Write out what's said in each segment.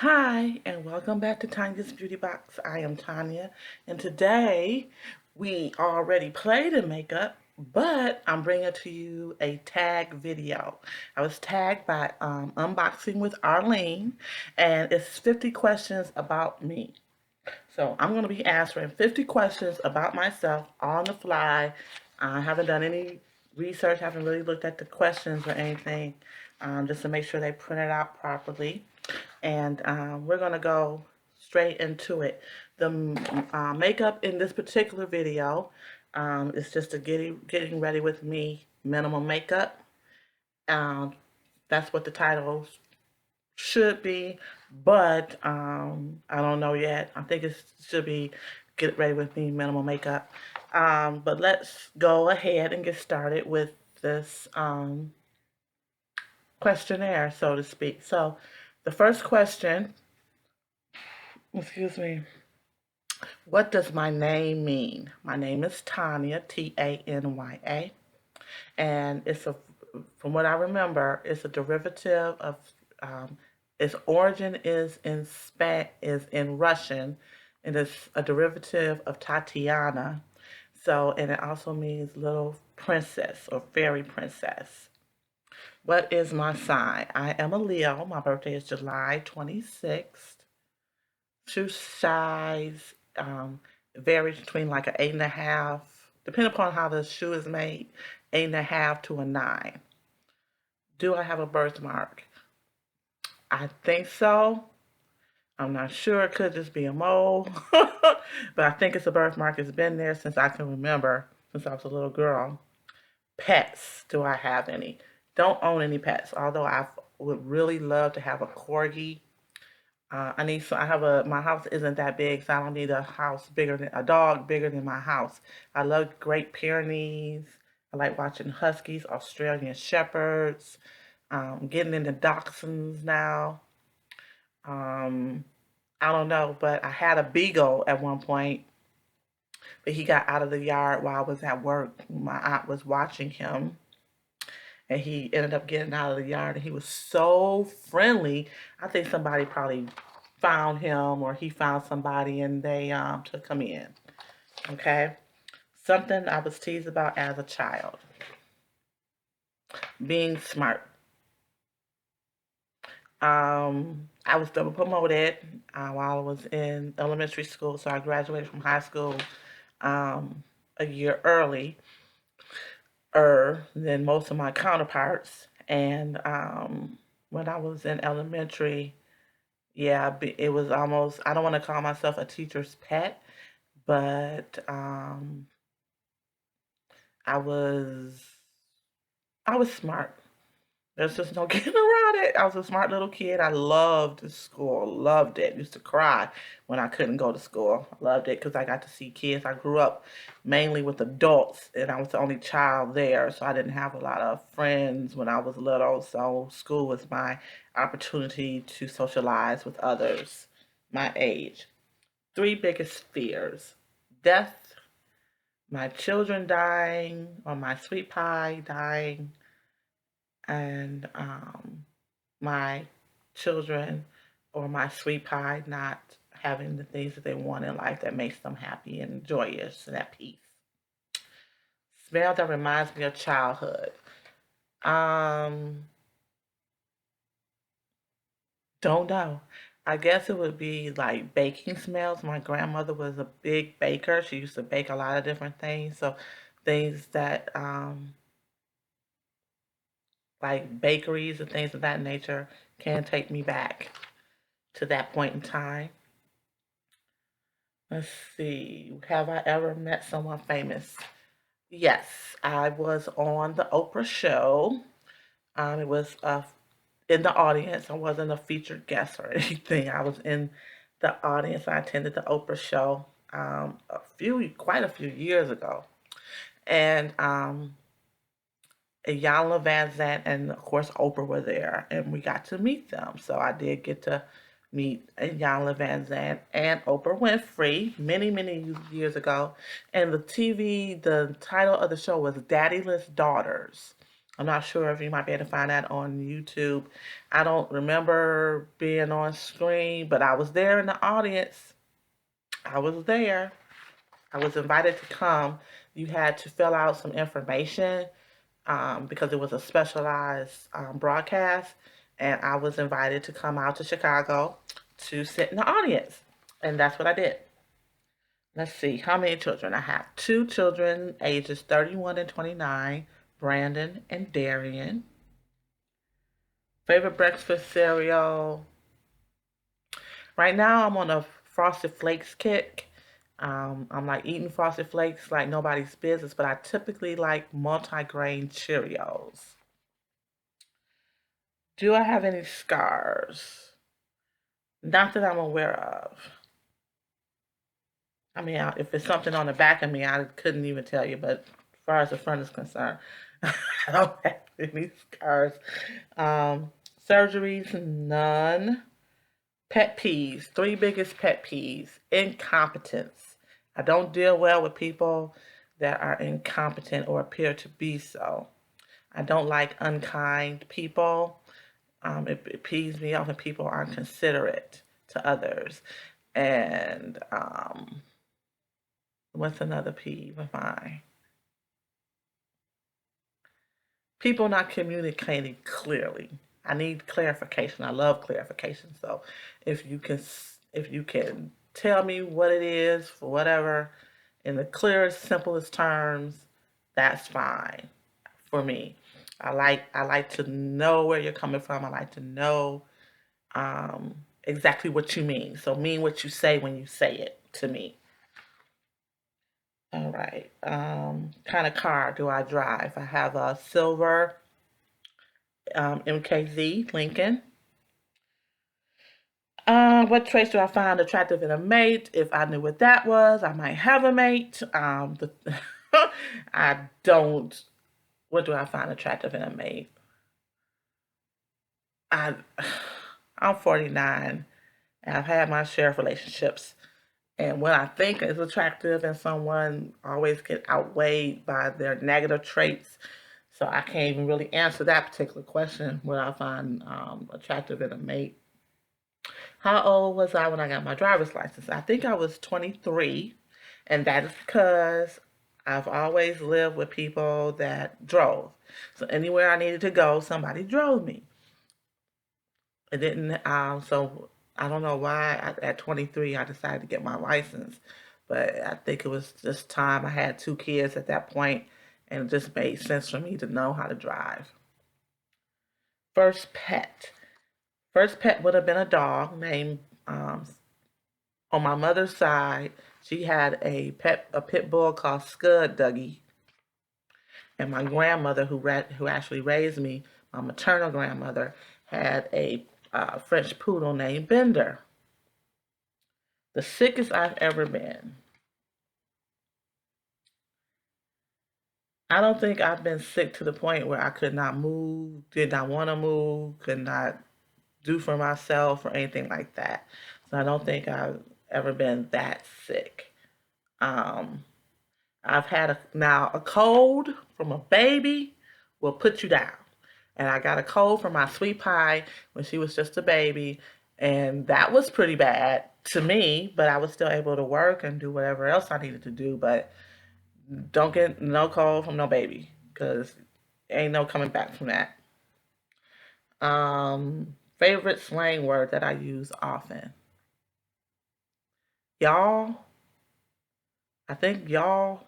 Hi, and welcome back to Tanya's Beauty Box. I am Tanya, and today we already played in makeup, but I'm bringing to you a tag video. I was tagged by Unboxing with Arlene, and it's 50 questions about me. So I'm going to be answering 50 questions about myself on the fly. I haven't done any research, haven't really looked at the questions or anything, just to make sure they print it out properly. And we're going to go straight into it. The makeup in this particular video is just a getting ready with me minimal makeup. Um, that's what the title should be, but I don't know yet. I think it should be get ready with me minimal makeup. But let's go ahead and get started with this questionnaire, so to speak. So the first question, excuse me, what does my name mean? My name is Tanya, Tanya, and from what I remember, it's a derivative of, its origin is in Russian, and it's a derivative of Tatiana. So, and it also means little princess or fairy princess. What is my sign? I am a Leo. My birthday is July 26th. Shoe size varies between like an 8.5, depending upon how the shoe is made, 8.5 to a 9. Do I have a birthmark? I think so. I'm not sure. It could just be a mole, but I think it's a birthmark. It's been there since I can remember, since I was a little girl. Pets, do I have any? Don't own any pets, although I would really love to have a corgi. I have my house isn't that big, so I don't need a dog bigger than my house. I love Great Pyrenees. I like watching huskies, Australian shepherds, getting into dachshunds now. Um, I don't know, but I had a beagle at one point, but he got out of the yard while I was at work. My aunt was watching him, and he ended up getting out of the yard, and he was so friendly. I think somebody probably found him, or he found somebody, and they took him in. Okay, something I was teased about as a child: being smart. I was double promoted while I was in elementary school, so I graduated from high school a year than most of my counterparts. And when I was in elementary, yeah, it was almost, I don't want to call myself a teacher's pet, but I was I was smart. There's just no getting around it. I was a smart little kid. I loved school. Loved it. Used to cry when I couldn't go to school. Loved it because I got to see kids. I grew up mainly with adults, and I was the only child there, so I didn't have a lot of friends when I was little. So school was my opportunity to socialize with others my age. Three biggest fears: death, my children dying, or my sweet pie dying, and my children or my sweet pie not having the things that they want in life that makes them happy and joyous and at peace. Smell that reminds me of childhood. Um, don't know. I guess it would be like baking smells. My grandmother was a big baker. She used to bake a lot of different things. So things that like bakeries and things of that nature can take me back to that point in time. Let's see. Have I ever met someone famous? Yes, I was on the Oprah show. It was in the audience. I wasn't a featured guest or anything. I was in the audience. I attended the Oprah show quite a few years ago, and Iyanla Van Zant and of course Oprah were there, and we got to meet them. So I did get to meet Iyanla Van Zant and Oprah Winfrey many years ago. And the title of the show was Daddyless Daughters. I'm not sure if you might be able to find that on YouTube. I don't remember being on screen, but I was there in the audience. I was there. I was invited to come. You had to fill out some information because it was a specialized broadcast, and I was invited to come out to Chicago to sit in the audience, and that's what I did. Let's see how many children I have. Two children, ages 31 and 29, Brandon and Darian. Favorite breakfast cereal. Right now, I'm on a Frosted Flakes kick. I'm like eating Frosted Flakes like nobody's business, but I typically like multi-grain Cheerios. Do I have any scars? Not that I'm aware of. I mean, if it's something on the back of me, I couldn't even tell you. But as far as the front is concerned, I don't have any scars. Um, Surgeries, none. Pet peeves, three biggest pet peeves. Incompetence. I don't deal well with people that are incompetent or appear to be so. I don't like unkind people. It peeves me off when people aren't considerate to others. And what's another peeve of mine? People not communicating clearly. I need clarification. I love clarification. So if you can if you can tell me what it is for whatever in the clearest, simplest terms, that's fine for me. I like to know where you're coming from. I like to know exactly what you mean. So mean what you say when you say it to me. All right. Kind of car do I drive? I have a silver MKZ Lincoln. What traits do I find attractive in a mate? If I knew what that was, I might have a mate. I don't. What do I find attractive in a mate? I, I'm 49, and I've had my share of relationships. And what I think is attractive in someone always get outweighed by their negative traits. So I can't even really answer that particular question. What I find attractive in a mate. How old was I when I got my driver's license? I think I was 23, and that is because I've always lived with people that drove. So anywhere I needed to go, somebody drove me. It didn't, so I don't know why at 23 I decided to get my license, but I think it was just time. I had two kids at that point, and it just made sense for me to know how to drive. First pet. First pet would have been a dog named on my mother's side. She had a pit bull called Scud Dougie, and my grandmother who actually raised me, my maternal grandmother, had a French poodle named Bender. The sickest I've ever been. I don't think I've been sick to the point where I could not move, did not want to move, could not do for myself or anything like that. So I don't think I've ever been that sick. Um, I've had now a cold from a baby will put you down. And I got a cold from my sweet pie when she was just a baby, and that was pretty bad to me, but I was still able to work and do whatever else I needed to do. But don't get no cold from no baby, because ain't no coming back from that. Favorite slang word that I use often. Y'all, I think y'all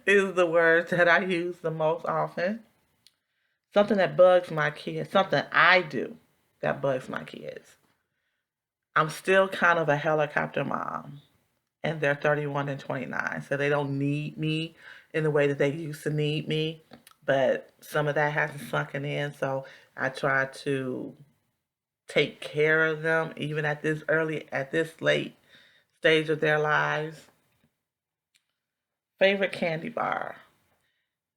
is the word that I use the most often. Something that bugs my kids, something I do that bugs my kids. I'm still kind of a helicopter mom, and they're 31 and 29, so they don't need me in the way that they used to need me. But some of that hasn't sunken in, so I try to take care of them even at this late stage of their lives. Favorite candy bar.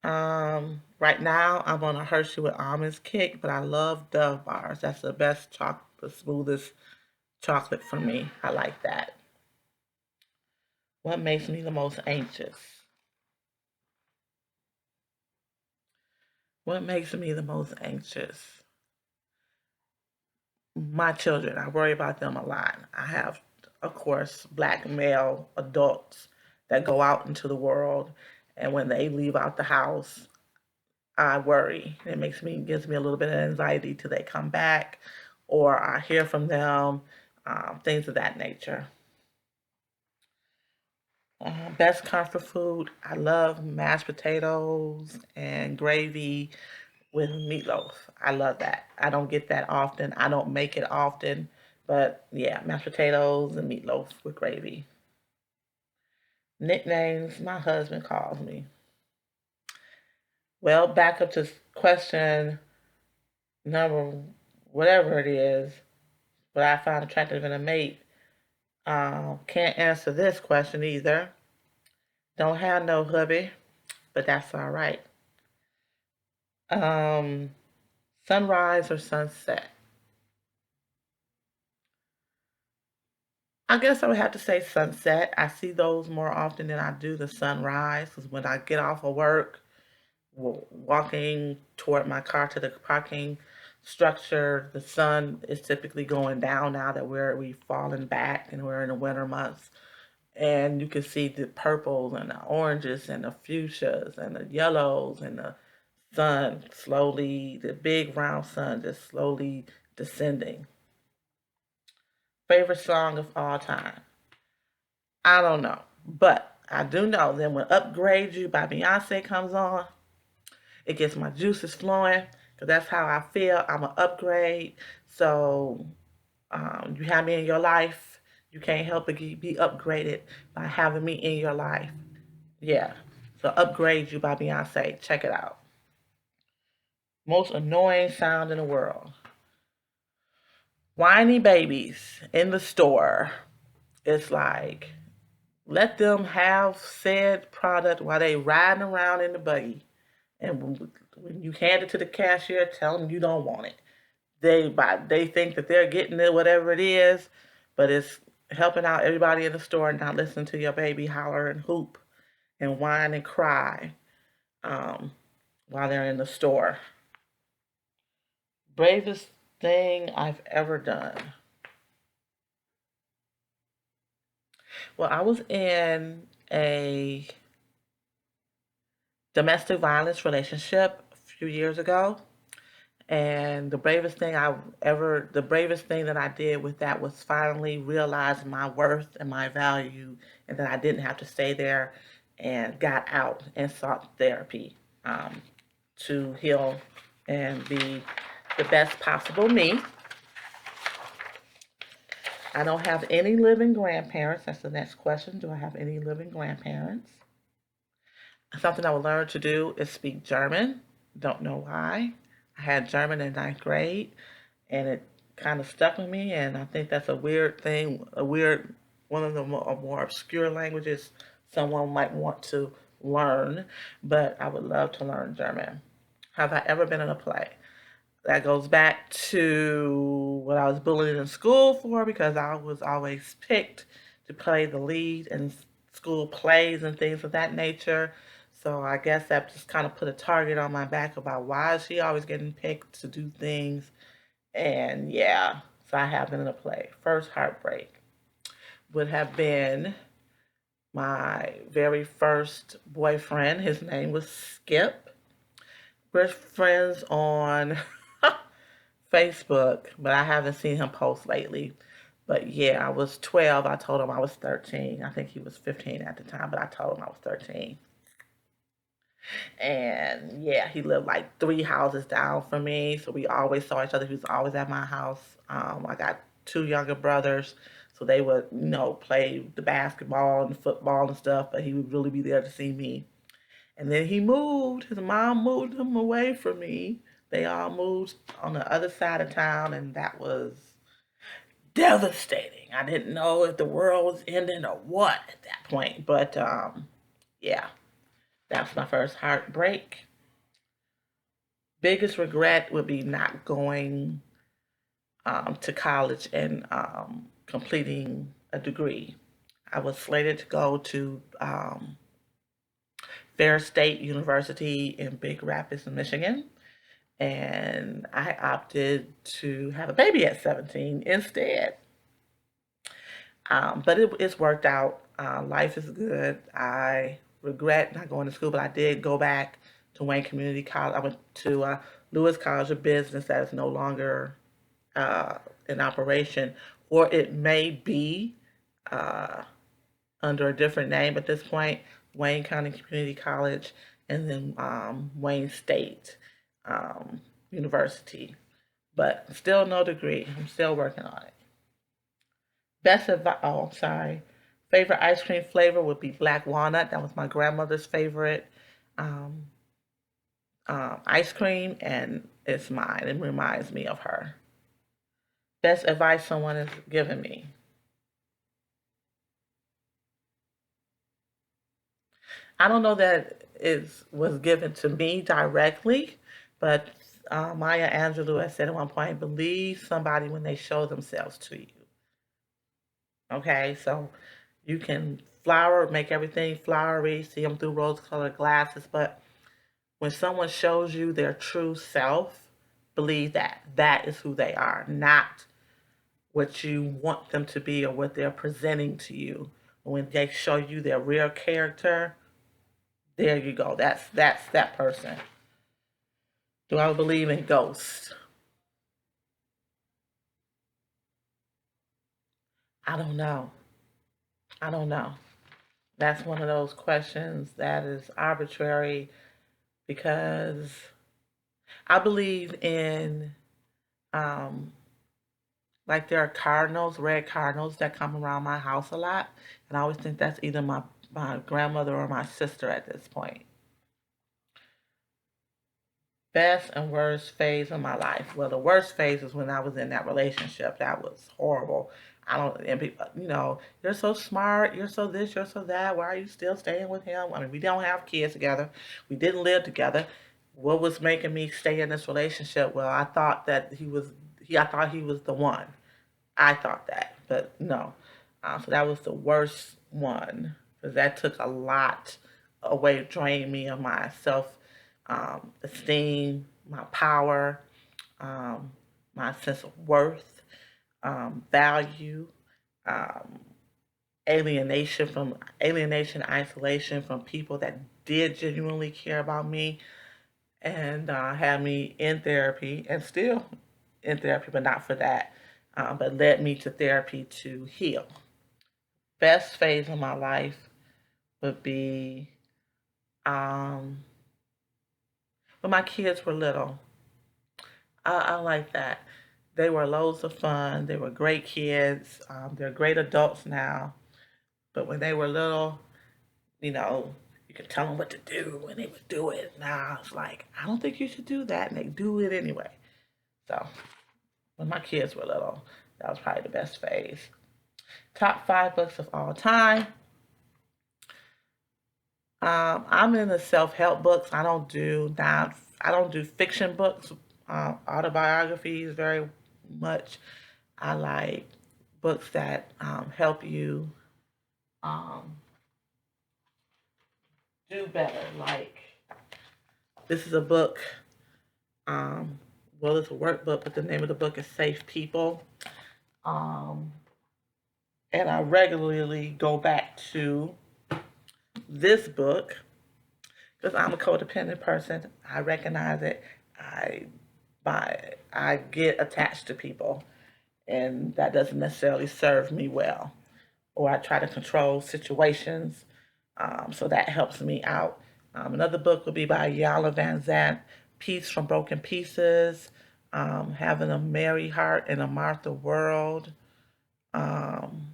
Right now I'm on a Hershey with almonds kick, but I love Dove bars. That's the best chocolate, the smoothest chocolate for me. I like that. What makes me the most anxious? What makes me the most anxious? My children. I worry about them a lot. I have, of course, black male adults that go out into the world, and when they leave out the house, I worry. It gives me a little bit of anxiety till they come back, or I hear from them, things of that nature. Best comfort food. I love mashed potatoes and gravy with meatloaf. I love that. I don't get that often. I don't make it often, but yeah, mashed potatoes and meatloaf with gravy. Nicknames my husband calls me. Well, back up to question number whatever it is, what I find attractive in a mate. Can't answer this question either. Don't have no hubby, but that's all right. Um, Sunrise or sunset? I guess I would have to say sunset. I see those more often than I do the sunrise. Because when I get off of work, walking toward my car to the parking structure, the sun is typically going down now that we've fallen back and we're in the winter months. And you can see the purples and the oranges and the fuchsias and the yellows and the sun slowly, the big round sun just slowly descending. Favorite song of all time? I don't know. But I do know that when Upgrade You by Beyonce comes on, it gets my juices flowing because that's how I feel. I'm an upgrade. So you have me in your life. You can't help but be upgraded by having me in your life. Yeah. So Upgrade You by Beyonce. Check it out. Most annoying sound in the world. Whiny babies in the store. It's like, let them have said product while they riding around in the buggy. And when you hand it to the cashier, tell them you don't want it. They think that they're getting it, whatever it is, but it's helping out everybody in the store and not listening to your baby holler and hoop and whine and cry um, while they're in the store. Bravest thing I've ever done. Well, I was in a domestic violence relationship a few years ago, and the bravest thing that I did with that was finally realize my worth and my value, and that I didn't have to stay there, and got out and sought therapy um, to heal and be the best possible me. I don't have any living grandparents. That's the next question. Do I have any living grandparents? Something I would learn to do is speak German. Don't know why. I had German in ninth grade, and it kind of stuck with me. And I think that's a weird thing, one of the more obscure languages someone might want to learn. But I would love to learn German. Have I ever been in a play? That goes back to what I was bullied in school for because I was always picked to play the lead in school plays and things of that nature. So I guess that just kind of put a target on my back about why is she always getting picked to do things. And yeah, so I have been in a play. First heartbreak would have been my very first boyfriend. His name was Skip. We're friends on Facebook, but I haven't seen him post lately. But yeah, I was 12. I told him I was 13. I think he was 15 at the time, but I told him I was 13. And yeah, he lived like three houses down from me. So we always saw each other. He was always at my house. I got two younger brothers. So they would, play the basketball and football and stuff, but he would really be there to see me. And then he moved. His mom moved him away from me. They all moved on the other side of town, and that was devastating. I didn't know if the world was ending or what at that point. But yeah, that was my first heartbreak. Biggest regret would be not going to college and completing a degree. I was slated to go to Fair State University in Big Rapids, Michigan. and I opted to have a baby at 17 instead. But it's worked out. Life is good. I regret not going to school, but I did go back to Wayne Community College. I went to Lewis College of Business that is no longer uh, in operation, or it may be uh, under a different name at this point. Wayne County Community College, and then Wayne State um, University. But still no degree. I'm still working on it. Best advice. Oh, sorry. Favorite ice cream flavor would be black walnut. That was my grandmother's favorite um, ice cream, and it's mine. It reminds me of her. Best advice someone has given me. I don't know that it was given to me directly, but Maya Angelou has said at one point, believe somebody when they show themselves to you. Okay, so you can flower, make everything flowery, see them through rose-colored glasses, but when someone shows you their true self, believe that that is who they are, not what you want them to be or what they're presenting to you. When they show you their real character, there you go. That's that person. Do I believe in ghosts? I don't know. I don't know. That's one of those questions that is arbitrary because I believe in um, like there are cardinals, red cardinals that come around my house a lot, and I always think that's either my grandmother or my sister at this point. Best and worst phase of my life. Well, the worst phase is when I was in that relationship. That was horrible. I don't, and people, you're so smart, you're so this, you're so that. Why are you still staying with him? I mean, we don't have kids together. We didn't live together. What was making me stay in this relationship? Well, I thought that I thought he was the one. I thought that, but no. So that was the worst one because that took a lot away, drained me of my self esteem, my power, um, my sense of worth, value, um, alienation, isolation from people that did genuinely care about me and had me in therapy and still in therapy, but not for that, but led me to therapy to heal. Best phase of my life would be um, when my kids were little. I like that. They were loads of fun. They were great kids. They're great adults now. But when they were little, you know, you could tell them what to do and they would do it. Now it's like, I don't think you should do that. And they do it anyway. So when my kids were little, that was probably the best phase. Top five books of all time. I'm in the self-help books. I don't do fiction books, autobiographies very much. I like books that help you um, do better. Like this is a book. Um, well, it's a workbook, but the name of the book is Safe People. Um, and I regularly go back to this book because I'm a codependent person. I recognize it. I I get attached to people, and that doesn't necessarily serve me well. Or I try to control situations, so that helps me out. Another book would be by Yala Van Zant, Peace from Broken Pieces, Having a Mary Heart in a Martha World. Um,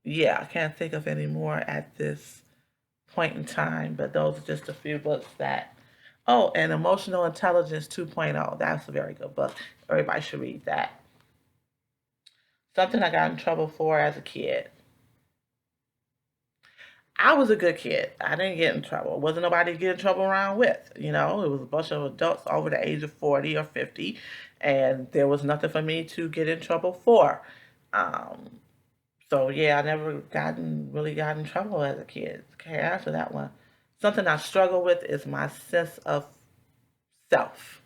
yeah, I can't think of any more at this point in time, but those are just a few books that. Oh, and Emotional Intelligence 2.0. That's a very good book. Everybody should read that. Something I got in trouble for as a kid. I was a good kid. I didn't get in trouble. Wasn't nobody to get in trouble around with. It was a bunch of adults over the age of 40 or 50, and there was nothing for me to get in trouble for. Um, so yeah, I never really got in trouble as a kid. Okay, answer that one. Something I struggle with is my sense of self.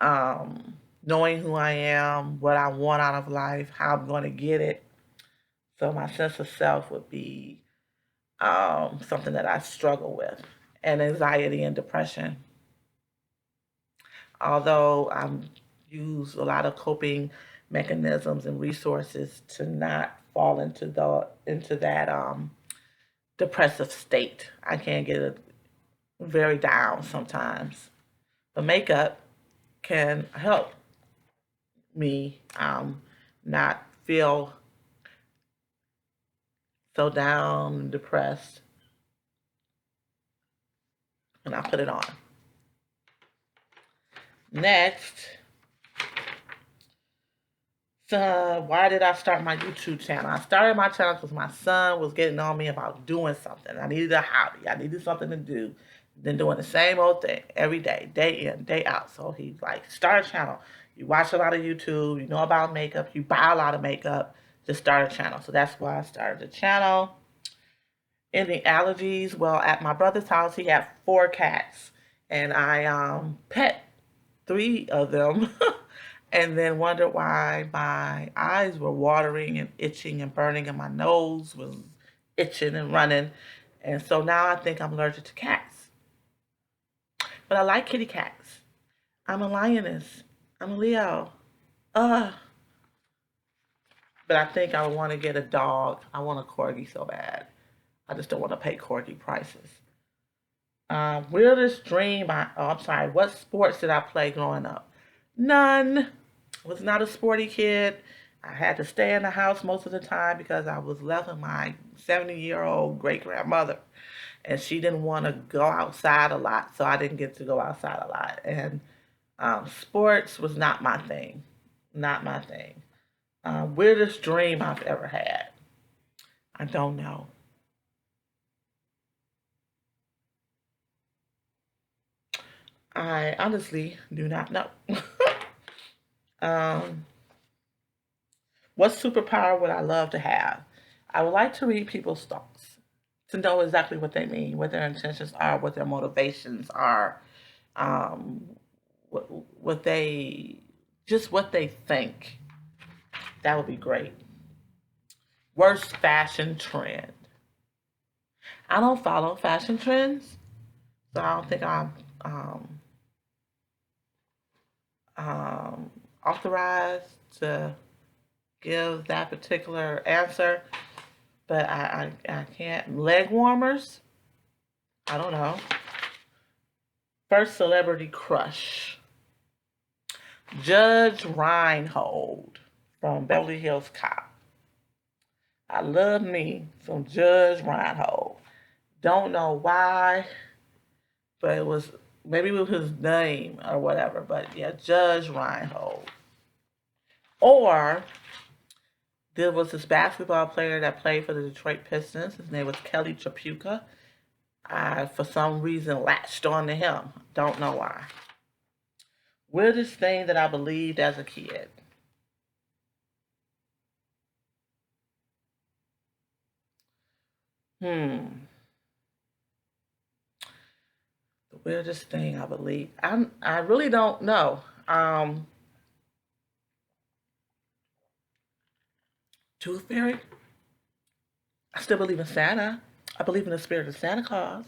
knowing who I am, what I want out of life, how I'm going to get it. So my sense of self would be something that I struggle with, and anxiety and depression. Although I use a lot of coping mechanisms and resources to not fall into that depressive state. I can get very down sometimes. But makeup can help me not feel so down and depressed when I put it on. Next, so why did I start my YouTube channel? I started my channel because my son was getting on me about doing something. I needed a hobby. I needed something to do. Been doing the same old thing every day in, day out. So he's like, start a channel. You watch a lot of YouTube. You know about makeup. You buy a lot of makeup. Just start a channel. So that's why I started the channel. Any allergies? Well, at my brother's house, he had 4 cats, and I pet 3 of them, and then wondered why my eyes were watering and itching and burning, and my nose was itching and running, and so now I think I'm allergic to cats. But I like kitty cats. I'm a lioness. I'm a Leo. Uh, but I think I want to get a dog. I want a corgi so bad. I just don't want to pay corgi prices. Weirdest dream. I'm sorry. What sports did I play growing up? None. Was not a sporty kid. I had to stay in the house most of the time because I was left with my 70-year-old great grandmother, and she didn't want to go outside a lot, so I didn't get to go outside a lot. And sports was not my thing. Not my thing. Weirdest dream I've ever had. I don't know. I honestly do not know. um, what superpower would I love to have? I would like to read people's thoughts, to know exactly what they mean, what their intentions are, what their motivations are, um, what they, just what they think. That would be great. Worst fashion trend. I don't follow fashion trends, so I don't think I'm um, authorized to give that particular answer. But I can't. Leg warmers? I don't know. First celebrity crush. Judge Reinhold from Beverly Hills Cop. I love me some Judge Reinhold. Don't know why, but it was maybe with his name or whatever. But yeah, Judge Reinhold. Or there was this basketball player that played for the Detroit Pistons. His name was Kelly Tripucka. I, for some reason, latched on to him. Don't know why. Weirdest thing that I believed as a kid. Hmm. The weirdest thing I believe. I really don't know. Tooth Fairy. I still believe in Santa. I believe in the spirit of Santa Claus.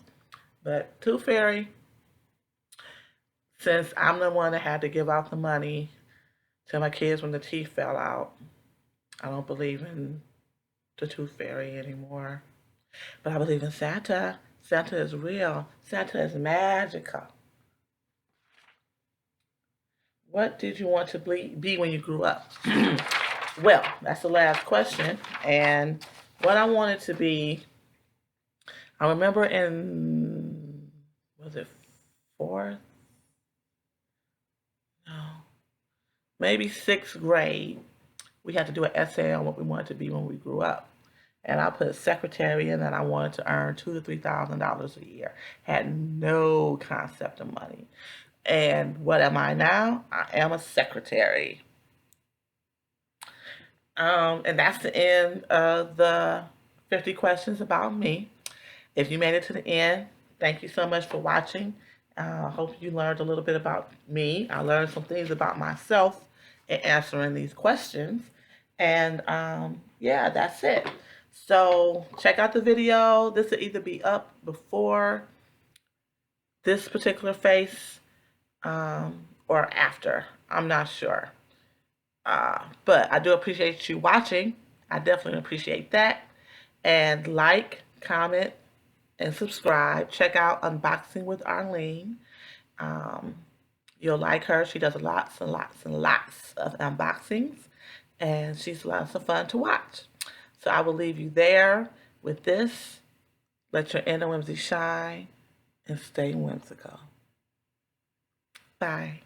But Tooth Fairy, since I'm the one that had to give out the money to my kids when the teeth fell out, I don't believe in the Tooth Fairy anymore. But I believe in Santa. Santa is real. Santa is magical. What did you want to be when you grew up? Well, that's the last question. And what I wanted to be, I remember in, was it fourth? No, maybe 6th grade. We had to do an essay on what we wanted to be when we grew up. And I put secretary in, and I wanted to earn $2,000 to $3,000 a year. Had no concept of money. And what am I now? I am a secretary. And that's the end of the 50 questions about me. If you made it to the end, thank you so much for watching. I hope you learned a little bit about me. I learned some things about myself in answering these questions. And yeah, that's it. So check out the video. This will either be up before this particular face or after. I'm not sure. But I do appreciate you watching. I definitely appreciate that. And like, comment, and subscribe. Check out Unboxing with Arlene. Um, you'll like her. She does lots and lots and lots of unboxings, and she's lots of fun to watch. So I will leave you there with this. Let your inner whimsy shine and stay whimsical. Bye.